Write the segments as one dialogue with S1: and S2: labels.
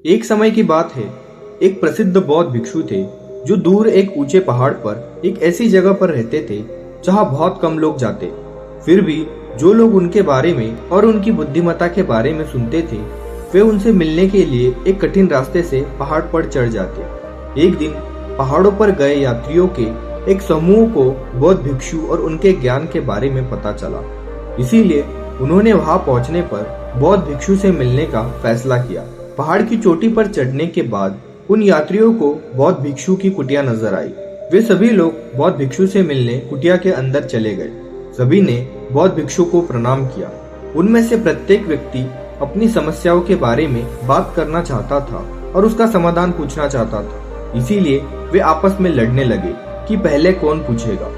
S1: एक समय की बात है। एक प्रसिद्ध बौद्ध भिक्षु थे जो दूर एक ऊंचे पहाड़ पर एक ऐसी जगह पर रहते थे जहां बहुत कम लोग जाते। फिर भी जो लोग उनके बारे में और उनकी बुद्धिमत्ता के बारे में सुनते थे वे उनसे मिलने के लिए एक कठिन रास्ते से पहाड़ पर चढ़ जाते। एक दिन पहाड़ों पर गए यात्रियों के एक समूह को बौद्ध भिक्षु और उनके ज्ञान के बारे में पता चला। इसीलिए उन्होंने वहां पहुंचने पर बौद्ध भिक्षु से मिलने का फैसला किया। पहाड़ की चोटी पर चढ़ने के बाद उन यात्रियों को बौद्ध भिक्षु की कुटिया नजर आई। वे सभी लोग बौद्ध भिक्षु से मिलने कुटिया के अंदर चले गए। सभी ने बौद्ध भिक्षु को प्रणाम किया। उनमें से प्रत्येक व्यक्ति अपनी समस्याओं के बारे में बात करना चाहता था और उसका समाधान पूछना चाहता था। इसीलिए वे आपस में लड़ने लगे कि पहले कौन पूछेगा।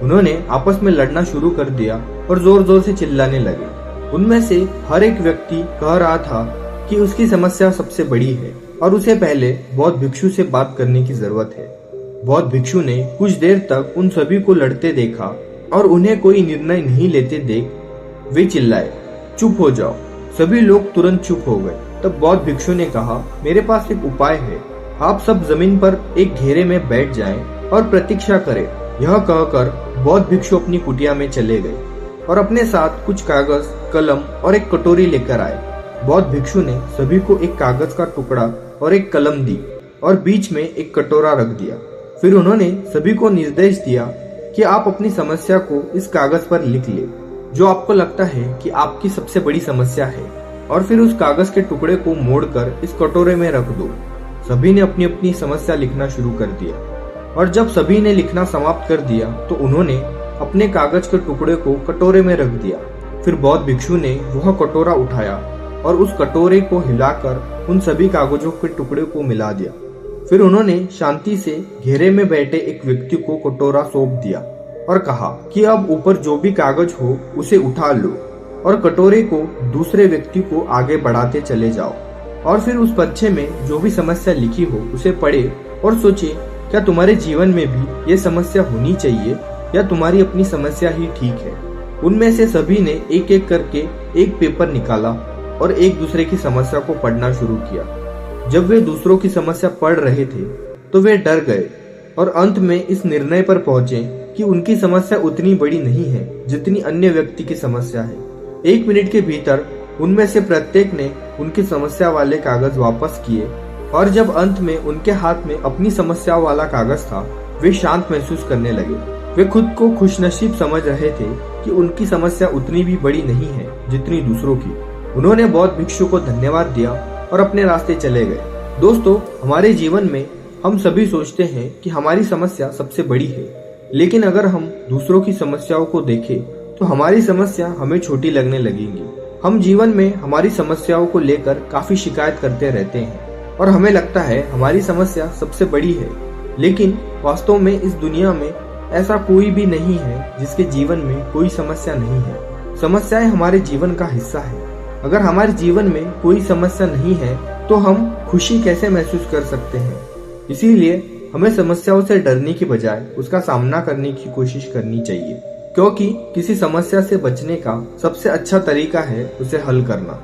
S1: उन्होंने आपस में लड़ना शुरू कर दिया और जोर जोर से चिल्लाने लगे। उनमें से हर एक व्यक्ति कह रहा था कि उसकी समस्या सबसे बड़ी है और उसे पहले बौद्ध भिक्षु से बात करने की जरूरत है। बौद्ध भिक्षु ने कुछ देर तक उन सभी को लड़ते देखा और उन्हें कोई निर्णय नहीं लेते देख वे चिल्लाए, चुप हो जाओ। सभी लोग तुरंत चुप हो गए। तब बौद्ध भिक्षु ने कहा, मेरे पास एक उपाय है। आप सब जमीन पर एक घेरे में बैठ जाएं और प्रतीक्षा करें। यह कहकर बौद्ध भिक्षु अपनी कुटिया में चले गए और अपने साथ कुछ कागज, कलम और एक कटोरी लेकर आए। बौद्ध भिक्षु ने सभी को एक कागज का टुकड़ा और एक कलम दी और बीच में एक कटोरा रख दिया। फिर उन्होंने सभी को निर्देश दिया कि आप अपनी समस्या को इस कागज पर लिख ले, जो आपको लगता है कि आपकी सबसे बड़ी समस्या है, और फिर उस कागज के टुकड़े को मोड़कर इस कटोरे में रख दो। सभी ने अपनी अपनी समस्या लिखना शुरू कर दिया और जब सभी ने लिखना समाप्त कर दिया तो उन्होंने अपने कागज के टुकड़े को कटोरे में रख दिया। फिर बौद्ध भिक्षु ने वह कटोरा उठाया और उस कटोरे को हिलाकर उन सभी कागजों के टुकड़े को मिला दिया। फिर उन्होंने शांति से घेरे में बैठे एक व्यक्ति को कटोरा सौंप दिया और कहा कि अब ऊपर जो भी कागज हो उसे उठा लो और कटोरे को दूसरे व्यक्ति को आगे बढ़ाते चले जाओ और फिर उस पर्चे में जो भी समस्या लिखी हो उसे पढ़े और सोचे, क्या तुम्हारे जीवन में भी ये समस्या होनी चाहिए या तुम्हारी अपनी समस्या ही ठीक है। उनमें से सभी ने एक एक करके एक पेपर निकाला और एक दूसरे की समस्या को पढ़ना शुरू किया। जब वे दूसरों की समस्या पढ़ रहे थे तो वे डर गए और अंत में इस निर्णय पर पहुंचे कि उनकी समस्या उतनी बड़ी नहीं है जितनी अन्य व्यक्ति की समस्या है। 1 मिनट के भीतर उनमें से प्रत्येक ने उनकी समस्या वाले कागज वापस किए और जब अंत में उनके हाथ में अपनी समस्या वाला कागज था वे शांत महसूस करने लगे। वे खुद को खुशनसीब समझ रहे थे कि उनकी समस्या उतनी भी बड़ी नहीं है जितनी दूसरों की। उन्होंने बौद्ध भिक्षु को धन्यवाद दिया और अपने रास्ते चले गए। दोस्तों, हमारे जीवन में हम सभी सोचते हैं कि हमारी समस्या सबसे बड़ी है, लेकिन अगर हम दूसरों की समस्याओं को देखें तो हमारी समस्या हमें छोटी लगने लगेगी। हम जीवन में हमारी समस्याओं को लेकर काफी शिकायत करते रहते हैं और हमें लगता है हमारी समस्या सबसे बड़ी है, लेकिन वास्तव में इस दुनिया में ऐसा कोई भी नहीं है जिसके जीवन में कोई समस्या नहीं है। समस्याएं हमारे जीवन का हिस्सा है। अगर हमारे जीवन में कोई समस्या नहीं है तो हम खुशी कैसे महसूस कर सकते हैं। इसीलिए हमें समस्याओं से डरने की बजाय उसका सामना करने की कोशिश करनी चाहिए, क्योंकि किसी समस्या से बचने का सबसे अच्छा तरीका है उसे हल करना।